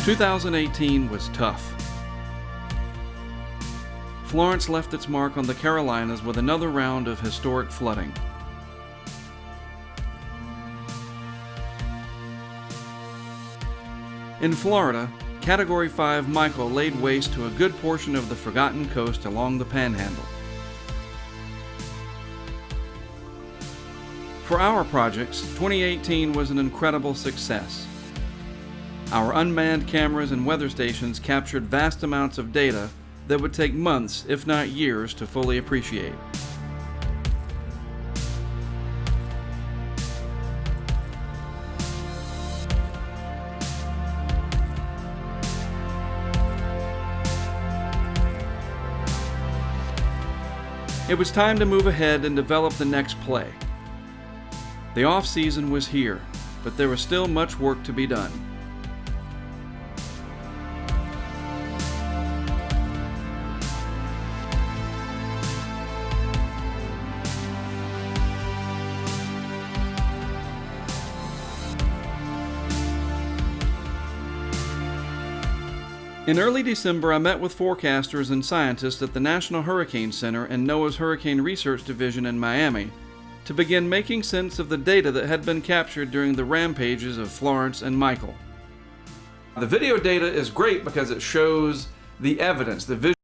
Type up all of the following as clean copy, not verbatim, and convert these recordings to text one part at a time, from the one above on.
2018 was tough. Florence left its mark on the Carolinas with another round of historic flooding. In Florida, Category 5 Michael laid waste to a good portion of the forgotten coast along the Panhandle. For our projects, 2018 was an incredible success. Our unmanned cameras and weather stations captured vast amounts of data that would take months, if not years, to fully appreciate. It was time to move ahead and develop the next play. The off-season was here, but there was still much work to be done. In early December, I met with forecasters and scientists at the National Hurricane Center and NOAA's Hurricane Research Division in Miami to begin making sense of the data that had been captured during the rampages of Florence and Michael. The video data is great because it shows the evidence, the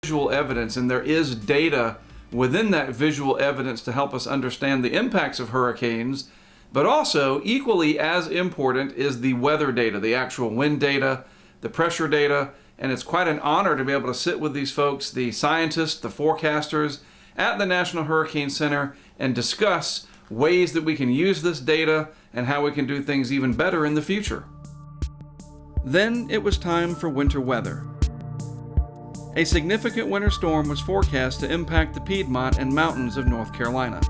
visual evidence, and there is data within that visual evidence to help us understand the impacts of hurricanes. But also, equally as important is the weather data, the actual wind data, the pressure data, and it's quite an honor to be able to sit with these folks, the scientists, the forecasters, at the National Hurricane Center and discuss ways that we can use this data and how we can do things even better in the future. Then it was time for winter weather. A significant winter storm was forecast to impact the Piedmont and mountains of North Carolina.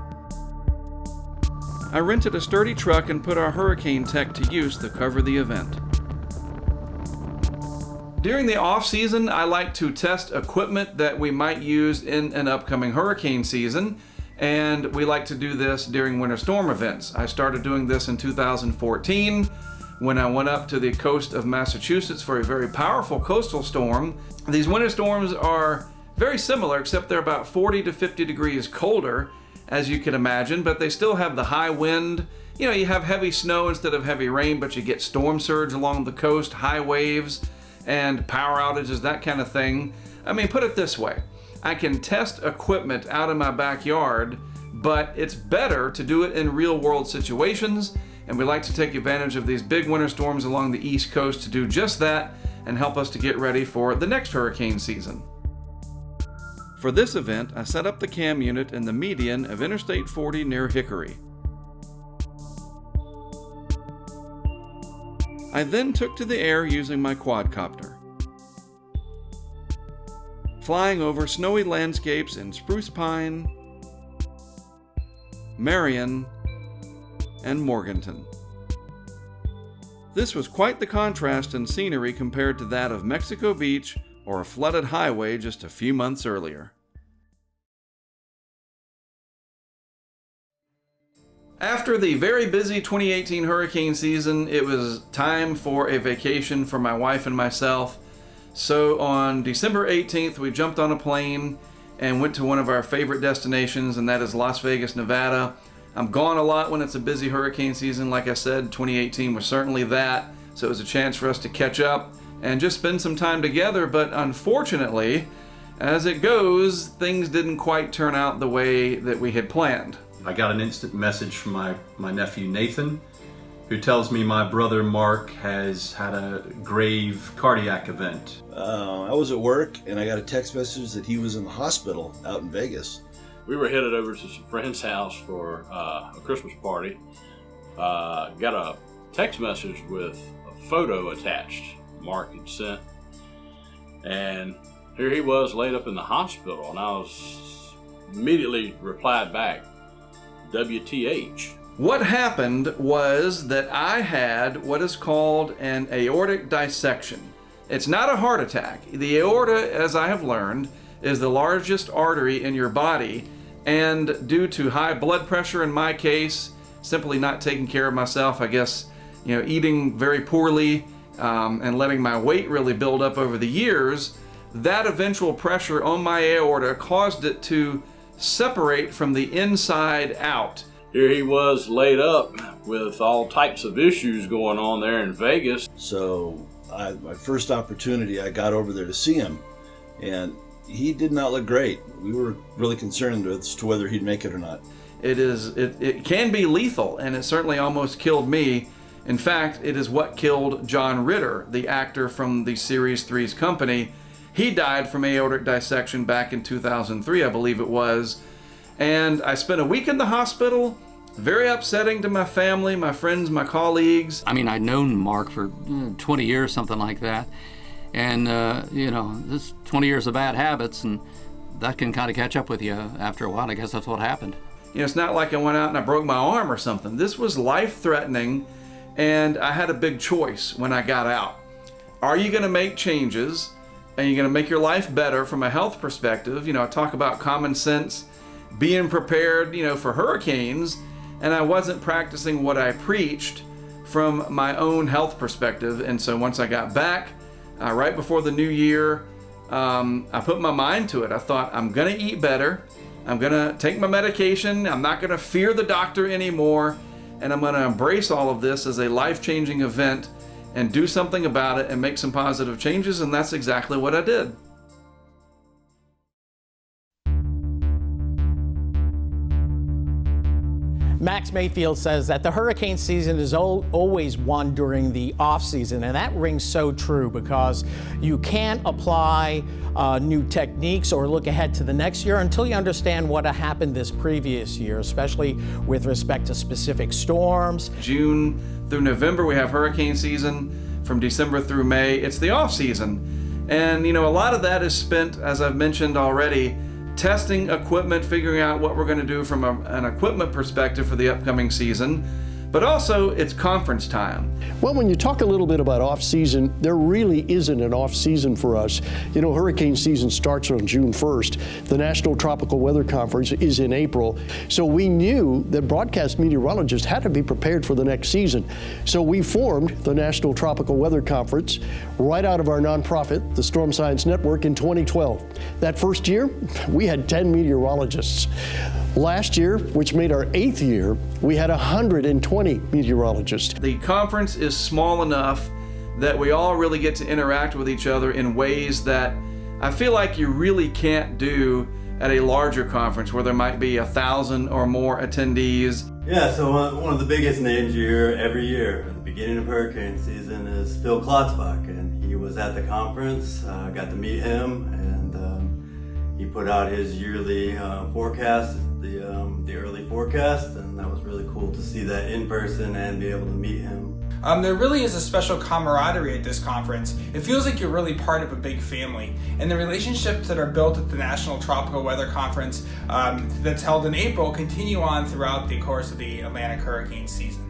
I rented a sturdy truck and put our hurricane tech to use to cover the event. During the off-season, I like to test equipment that we might use in an upcoming hurricane season, and we like to do this during winter storm events. I started doing this in 2014 when I went up to the coast of Massachusetts for a very powerful coastal storm. These winter storms are very similar, except they're about 40 to 50 degrees colder, as you can imagine, but they still have the high wind. You know, you have heavy snow instead of heavy rain, but you get storm surge along the coast, high waves, and power outages, that kind of thing. I mean, put it this way. I can test equipment out in my backyard, but it's better to do it in real-world situations, and we like to take advantage of these big winter storms along the East Coast to do just that and help us to get ready for the next hurricane season. For this event, I set up the cam unit in the median of Interstate 40 near Hickory. I then took to the air using my quadcopter, flying over snowy landscapes in Spruce Pine, Marion, and Morganton. This was quite the contrast in scenery compared to that of Mexico Beach or a flooded highway just a few months earlier. After the very busy 2018 hurricane season, it was time for a vacation for my wife and myself. So on December 18th, we jumped on a plane and went to one of our favorite destinations, and that is Las Vegas, Nevada. I'm gone a lot when it's a busy hurricane season. Like I said, 2018 was certainly that. So it was a chance for us to catch up and just spend some time together, but unfortunately, as it goes, things didn't quite turn out the way that we had planned. I got an instant message from my nephew Nathan, who tells me my brother Mark has had a grave cardiac event. I was at work and I got a text message that he was in the hospital out in Vegas. We were headed over to some friend's house for a Christmas party. Got a text message with a photo attached Mark had sent, and here he was laid up in the hospital, and I was immediately replied back, WTH. What happened was that I had what is called an aortic dissection. It's not a heart attack. The aorta, as I have learned, is the largest artery in your body, and due to high blood pressure in my case, simply not taking care of myself, I guess eating very poorly and letting my weight really build up over the years, that eventual pressure on my aorta caused it to separate from the inside out. Here he was laid up with all types of issues going on there in Vegas. So my first opportunity, I got over there to see him, and he did not look great. We were really concerned as to whether he'd make it or not. It can be lethal, and it certainly almost killed me. In fact, it is what killed John Ritter, the actor from the Series 3's Company. He died from aortic dissection back in 2003, I believe it was. And I spent a week in the hospital. Very upsetting to my family, my friends, my colleagues. I mean, I'd known Mark for 20 years, something like that. And, this 20 years of bad habits, and that can kind of catch up with you after a while. I guess that's what happened. It's not like I went out and I broke my arm or something. This was life-threatening, and I had a big choice when I got out. Are you going to make changes, and you're going to make your life better from a health perspective? I talk about common sense, being prepared, for hurricanes, and I wasn't practicing what I preached from my own health perspective. And so once I got back, right before the new year, I put my mind to it. I thought, I'm going to eat better. I'm going to take my medication. I'm not going to fear the doctor anymore. And I'm going to embrace all of this as a life-changing event and do something about it and make some positive changes. And that's exactly what I did. Max Mayfield says that the hurricane season is always won during the off season, and that rings so true because you can't apply new techniques or look ahead to the next year until you understand what happened this previous year, especially with respect to specific storms. June through November, we have hurricane season. From December through May, it's the off season. And a lot of that is spent, as I've mentioned already, testing equipment, figuring out what we're going to do from an equipment perspective for the upcoming season, but also it's conference time. Well, when you talk a little bit about off-season, there really isn't an off-season for us. Hurricane season starts on June 1st. The National Tropical Weather Conference is in April. So we knew that broadcast meteorologists had to be prepared for the next season. So we formed the National Tropical Weather Conference right out of our nonprofit, the Storm Science Network, in 2012. That first year, we had 10 meteorologists. Last year, which made our 8th year, we had 120 meteorologists. The conference is small enough that we all really get to interact with each other in ways that I feel like you really can't do at a larger conference where there might be 1,000 or more attendees. Yeah, so one of the biggest names you hear every year at the beginning of hurricane season is Phil Klotzbach, and he was at the conference. Got to meet him, and he put out his yearly forecast, the early forecast, and that was really cool to see that in person and be able to meet him. There really is a special camaraderie at this conference. It feels like you're really part of a big family, and the relationships that are built at the National Tropical Weather Conference that's held in April continue on throughout the course of the Atlantic hurricane season.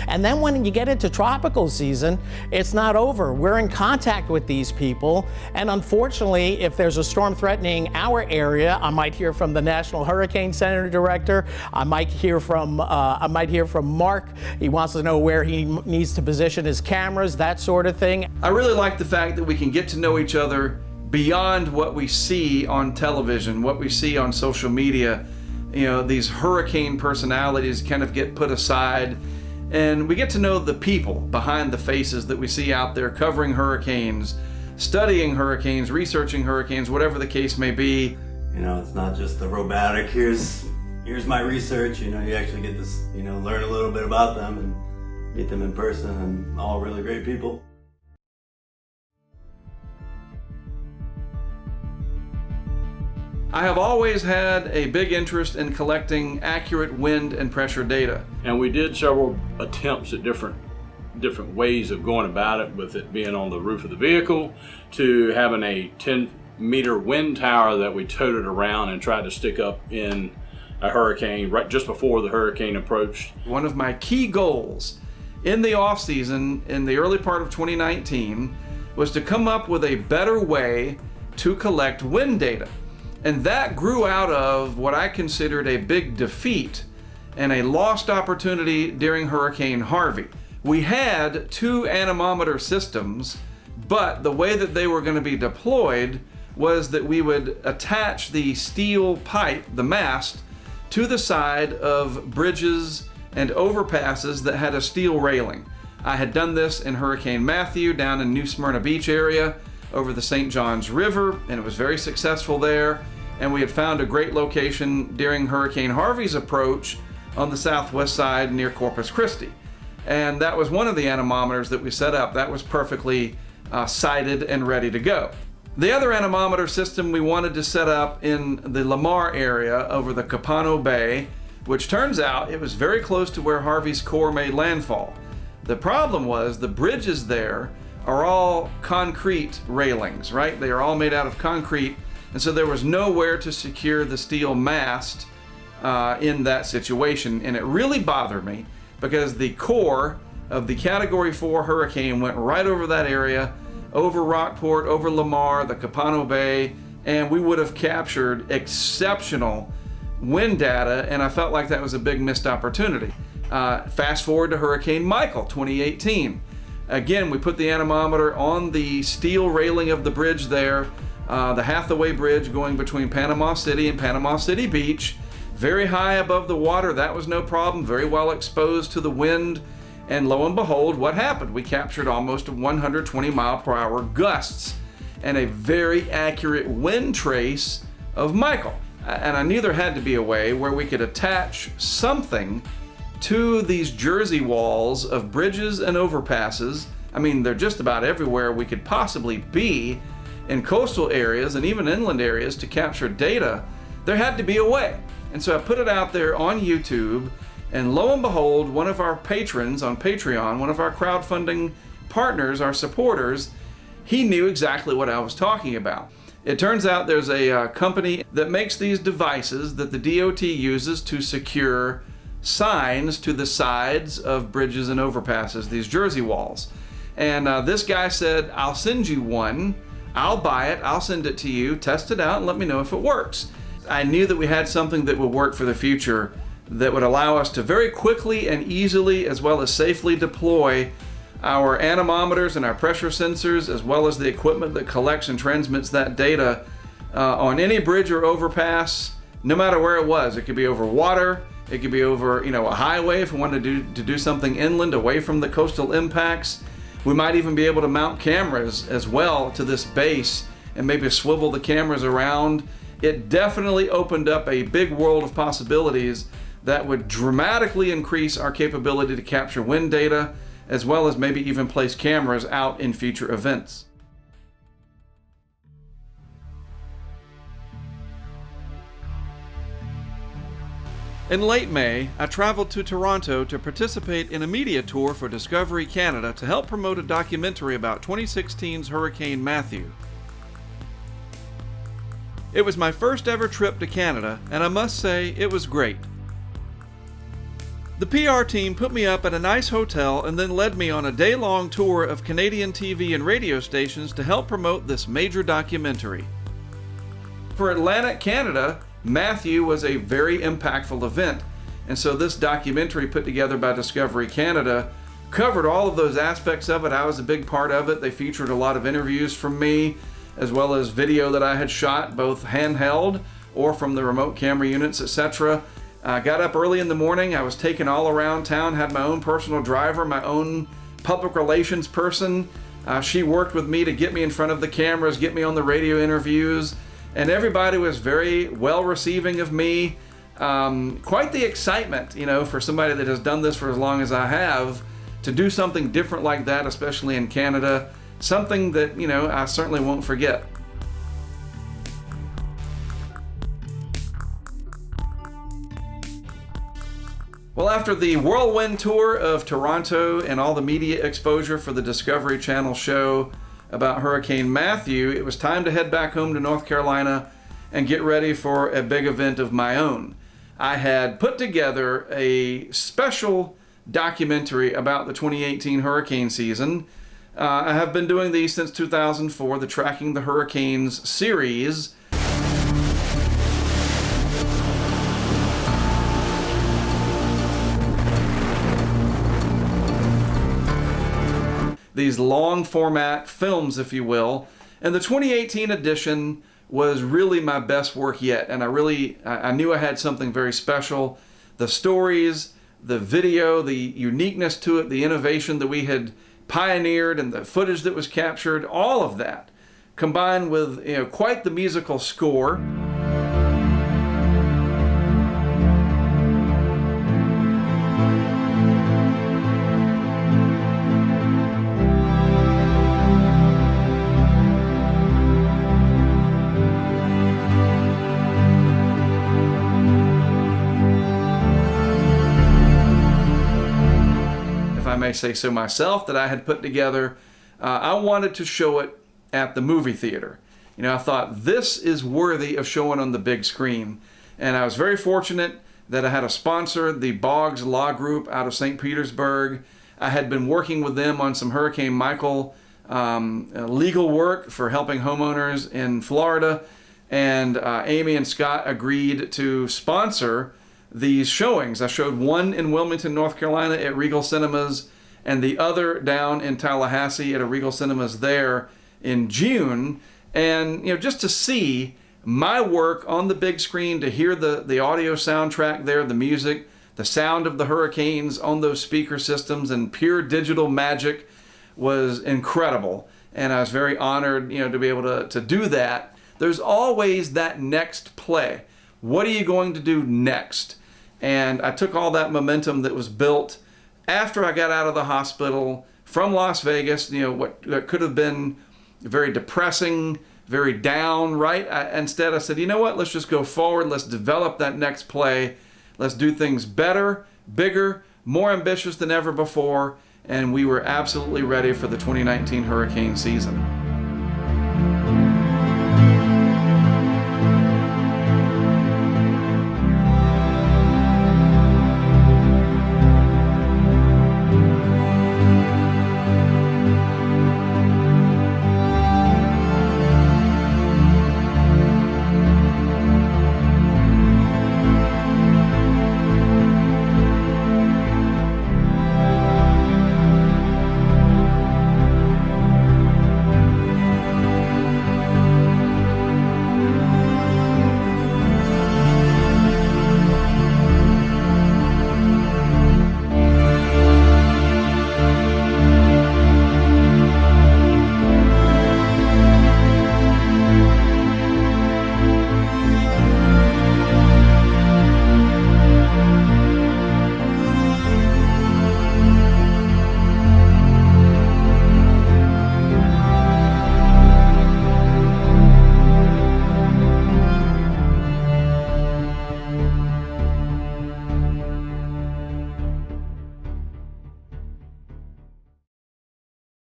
And then when you get into tropical season, it's not over. We're in contact with these people, and unfortunately, if there's a storm threatening our area, I might hear from the National Hurricane Center director. I might hear from Mark. He wants to know where he needs to position his cameras, that sort of thing. I really like the fact that we can get to know each other beyond what we see on television, what we see on social media. These hurricane personalities kind of get put aside, and we get to know the people behind the faces that we see out there covering hurricanes, studying hurricanes, researching hurricanes, whatever the case may be. It's not just the robotic, here's my research. You actually get to learn a little bit about them and meet them in person, and all really great people. I have always had a big interest in collecting accurate wind and pressure data. And we did several attempts at different ways of going about it, with it being on the roof of the vehicle to having a 10-meter wind tower that we toted around and tried to stick up in a hurricane right just before the hurricane approached. One of my key goals in the off season in the early part of 2019 was to come up with a better way to collect wind data. And that grew out of what I considered a big defeat and a lost opportunity during Hurricane Harvey. We had 2 anemometer systems, but the way that they were going to be deployed was that we would attach the steel pipe, the mast, to the side of bridges and overpasses that had a steel railing. I had done this in Hurricane Matthew down in New Smyrna Beach area over the St. Johns River, and it was very successful there. And we had found a great location during Hurricane Harvey's approach on the southwest side near Corpus Christi. And that was one of the anemometers that we set up. That was perfectly sighted and ready to go. The other anemometer system we wanted to set up in the Lamar area over the Capano Bay, which turns out it was very close to where Harvey's core made landfall. The problem was the bridges there are all concrete railings, right? They are all made out of concrete, and so there was nowhere to secure the steel mast in that situation. And it really bothered me because the core of the Category 4 hurricane went right over that area, over Rockport, over Lamar, the Capano Bay, and we would have captured exceptional wind data, and I felt like that was a big missed opportunity. Fast forward to Hurricane Michael 2018. Again, we put the anemometer on the steel railing of the bridge there, the Hathaway Bridge going between Panama City and Panama City Beach, very high above the water. That was no problem, very well exposed to the wind. And lo and behold, what happened? We captured almost 120 mile per hour gusts and a very accurate wind trace of Michael. And I knew there had to be a way where we could attach something to these Jersey walls of bridges and overpasses. I mean, they're just about everywhere we could possibly be in coastal areas and even inland areas to capture data. There had to be a way. And so I put it out there on YouTube, and lo and behold, one of our patrons on Patreon, one of our crowdfunding partners, our supporters, he knew exactly what I was talking about. It turns out there's a company that makes these devices that the DOT uses to secure signs to the sides of bridges and overpasses, these Jersey walls. And this guy said, I'll send you one, I'll buy it, I'll send it to you, test it out, and let me know if it works. I knew that we had something that would work for the future that would allow us to very quickly and easily, as well as safely, deploy our anemometers and our pressure sensors, as well as the equipment that collects and transmits that data on any bridge or overpass, no matter where it was. It could be over water, it could be over, a highway if we wanted to do something inland away from the coastal impacts. We might even be able to mount cameras as well to this base and maybe swivel the cameras around. It definitely opened up a big world of possibilities that would dramatically increase our capability to capture wind data, as well as maybe even place cameras out in future events. In late May, I traveled to Toronto to participate in a media tour for Discovery Canada to help promote a documentary about 2016's Hurricane Matthew. It was my first ever trip to Canada, and I must say it was great. The PR team put me up at a nice hotel and then led me on a day-long tour of Canadian TV and radio stations to help promote this major documentary. For Atlantic Canada, Matthew was a very impactful event, and so this documentary put together by Discovery Canada covered all of those aspects of it. I was a big part of it. They featured a lot of interviews from me, as well as video that I had shot, both handheld or from the remote camera units, etc. I got up early in the morning. I was taken all around town, had my own personal driver, my own public relations person. She worked with me to get me in front of the cameras, get me on the radio interviews, and everybody was very well receiving of me. Quite the excitement, for somebody that has done this for as long as I have, to do something different like that, especially in Canada. Something that, I certainly won't forget. Well, after the whirlwind tour of Toronto and all the media exposure for the Discovery Channel show about Hurricane Matthew, it was time to head back home to North Carolina and get ready for a big event of my own. I had put together a special documentary about the 2018 hurricane season. I have been doing these since 2004, the Tracking the Hurricanes series. these long format films, if you will. And the 2018 edition was really my best work yet, and I knew I had something very special. The stories, the video, the uniqueness to it, the innovation that we had pioneered, and the footage that was captured, all of that, combined with quite the musical score. I may say so myself, that I had put together. I wanted to show it at the movie theater. I thought this is worthy of showing on the big screen. And I was very fortunate that I had a sponsor, the Boggs Law Group out of St. Petersburg. I had been working with them on some Hurricane Michael legal work for helping homeowners in Florida. And Amy and Scott agreed to sponsor these showings. I showed one in Wilmington, North Carolina at Regal Cinemas, and the other down in Tallahassee at a Regal Cinemas there in June. And just to see my work on the big screen, to hear the audio soundtrack there, the music, the sound of the hurricanes on those speaker systems, and pure digital magic was incredible. And I was very honored, to be able to do that. There's always that next play. What are you going to do next? And I took all that momentum that was built after I got out of the hospital from Las Vegas, what could have been very depressing, very down, right? Instead, I said, what? Let's just go forward. Let's develop that next play. Let's do things better, bigger, more ambitious than ever before. And we were absolutely ready for the 2019 hurricane season.